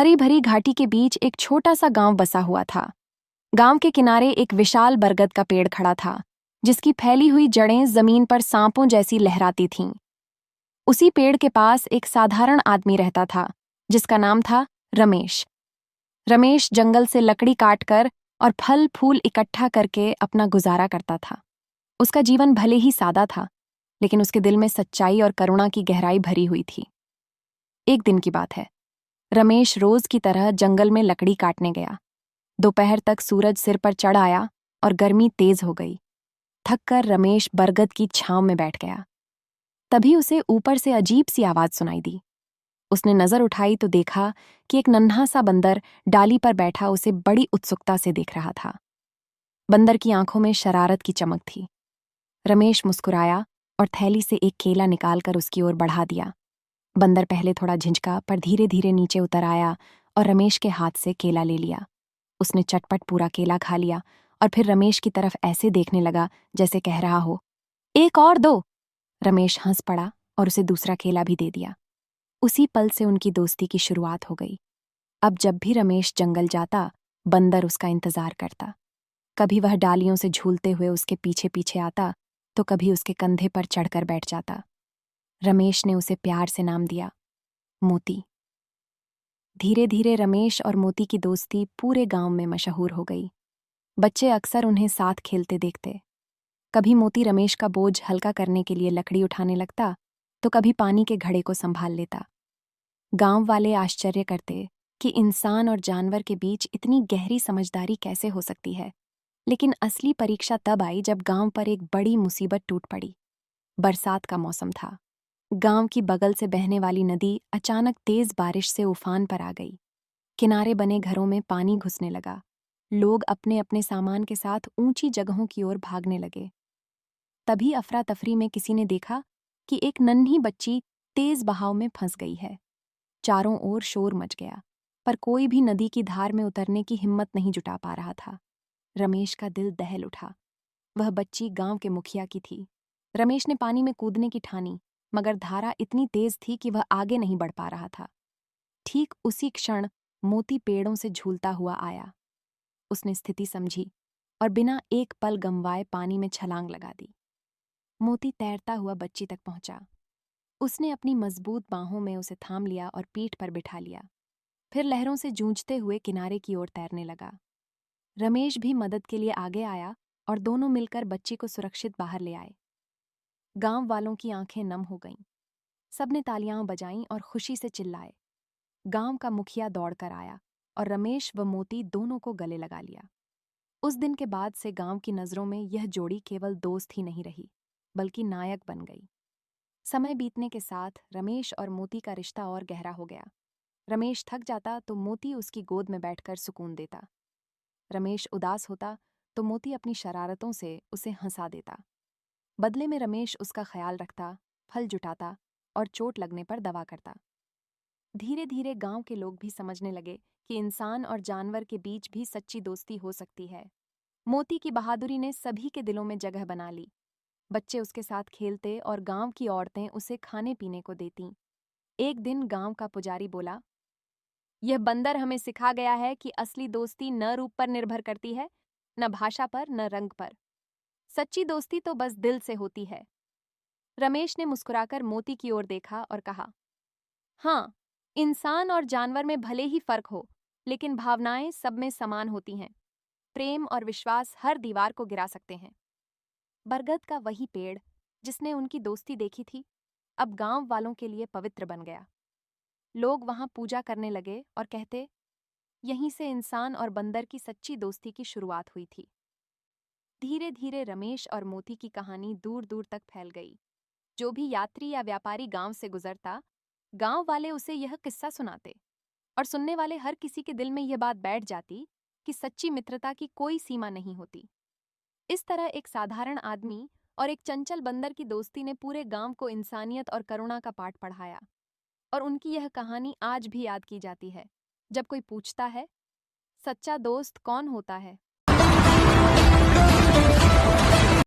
हरी भरी घाटी के बीच एक छोटा सा गांव बसा हुआ था। गांव के किनारे एक विशाल बरगद का पेड़ खड़ा था, जिसकी फैली हुई जड़ें जमीन पर सांपों जैसी लहराती थीं। उसी पेड़ के पास एक साधारण आदमी रहता था, जिसका नाम था रमेश। रमेश जंगल से लकड़ी काटकर और फल फूल इकट्ठा करके अपना गुजारा करता था। उसका जीवन भले ही सादा था, लेकिन उसके दिल में सच्चाई और करुणा की गहराई भरी हुई थी। एक दिन की बात है। रमेश रोज की तरह जंगल में लकड़ी काटने गया। दोपहर तक सूरज सिर पर चढ़ आया और गर्मी तेज हो गई। थककर रमेश बरगद की छांव में बैठ गया। तभी उसे ऊपर से अजीब सी आवाज सुनाई दी। उसने नजर उठाई तो देखा कि एक नन्हा सा बंदर डाली पर बैठा उसे बड़ी उत्सुकता से देख रहा था। बंदर की आंखों में शरारत की चमक थी। रमेश मुस्कुराया और थैली से एक केला निकालकर उसकी ओर बढ़ा दिया। बंदर पहले थोड़ा झिझका, पर धीरे धीरे नीचे उतर आया और रमेश के हाथ से केला ले लिया। उसने चटपट पूरा केला खा लिया और फिर रमेश की तरफ ऐसे देखने लगा जैसे कह रहा हो, एक और दो। रमेश हंस पड़ा और उसे दूसरा केला भी दे दिया। उसी पल से उनकी दोस्ती की शुरुआत हो गई। अब जब भी रमेश जंगल जाता, बंदर उसका इंतजार करता। कभी वह डालियों से झूलते हुए उसके पीछे पीछे आता, तो कभी उसके कंधे पर चढ़कर बैठ जाता। रमेश ने उसे प्यार से नाम दिया, मोती। धीरे धीरे रमेश और मोती की दोस्ती पूरे गांव में मशहूर हो गई। बच्चे अक्सर उन्हें साथ खेलते देखते। कभी मोती रमेश का बोझ हल्का करने के लिए लकड़ी उठाने लगता, तो कभी पानी के घड़े को संभाल लेता। गांव वाले आश्चर्य करते कि इंसान और जानवर के बीच इतनी गहरी समझदारी कैसे हो सकती है। लेकिन असली परीक्षा तब आई जब गांव पर एक बड़ी मुसीबत टूट पड़ी। बरसात का मौसम था। गांव की बगल से बहने वाली नदी अचानक तेज बारिश से उफान पर आ गई। किनारे बने घरों में पानी घुसने लगा। लोग अपने अपने सामान के साथ ऊंची जगहों की ओर भागने लगे। तभी अफरा तफरी में किसी ने देखा कि एक नन्ही बच्ची तेज बहाव में फंस गई है। चारों ओर शोर मच गया, पर कोई भी नदी की धार में उतरने की हिम्मत नहीं जुटा पा रहा था। रमेश का दिल दहल उठा। वह बच्ची गांव के मुखिया की थी। रमेश ने पानी में कूदने की ठानी, मगर धारा इतनी तेज थी कि वह आगे नहीं बढ़ पा रहा था। ठीक उसी क्षण मोती पेड़ों से झूलता हुआ आया। उसने स्थिति समझी और बिना एक पल गंवाए पानी में छलांग लगा दी। मोती तैरता हुआ बच्ची तक पहुंचा। उसने अपनी मजबूत बाहों में उसे थाम लिया और पीठ पर बिठा लिया। फिर लहरों से जूझते हुए किनारे की ओर तैरने लगा। रमेश भी मदद के लिए आगे आया और दोनों मिलकर बच्ची को सुरक्षित बाहर ले आए। गांव वालों की आंखें नम हो गईं। सबने तालियां बजाईं और खुशी से चिल्लाए। गांव का मुखिया दौड़कर आया और रमेश व मोती दोनों को गले लगा लिया। उस दिन के बाद से गांव की नजरों में यह जोड़ी केवल दोस्त ही नहीं रही, बल्कि नायक बन गई। समय बीतने के साथ रमेश और मोती का रिश्ता और गहरा हो गया। रमेश थक जाता तो मोती उसकी गोद में बैठकर सुकून देता। रमेश उदास होता तो मोती अपनी शरारतों से उसे हंसा देता। बदले में रमेश उसका ख्याल रखता, फल जुटाता और चोट लगने पर दवा करता। धीरे धीरे गांव के लोग भी समझने लगे कि इंसान और जानवर के बीच भी सच्ची दोस्ती हो सकती है। मोती की बहादुरी ने सभी के दिलों में जगह बना ली। बच्चे उसके साथ खेलते और गांव की औरतें उसे खाने पीने को देतीं। एक दिन गांव का पुजारी बोला, यह बंदर हमें सिखा गया है कि असली दोस्ती न रूप पर निर्भर करती है, न भाषा पर, न रंग पर। सच्ची दोस्ती तो बस दिल से होती है। रमेश ने मुस्कुराकर मोती की ओर देखा और कहा, हाँ, इंसान और जानवर में भले ही फर्क हो, लेकिन भावनाएं सब में समान होती हैं। प्रेम और विश्वास हर दीवार को गिरा सकते हैं। बरगद का वही पेड़ जिसने उनकी दोस्ती देखी थी, अब गांव वालों के लिए पवित्र बन गया। लोग वहां पूजा करने लगे और कहते, यहीं से इंसान और बंदर की सच्ची दोस्ती की शुरुआत हुई थी। धीरे धीरे रमेश और मोती की कहानी दूर दूर तक फैल गई। जो भी यात्री या व्यापारी गांव से गुजरता, गांव वाले उसे यह किस्सा सुनाते, और सुनने वाले हर किसी के दिल में यह बात बैठ जाती कि सच्ची मित्रता की कोई सीमा नहीं होती। इस तरह एक साधारण आदमी और एक चंचल बंदर की दोस्ती ने पूरे गांव को इंसानियत और करुणा का पाठ पढ़ाया। और उनकी यह कहानी आज भी याद की जाती है। जब कोई पूछता है, सच्चा दोस्त कौन होता है,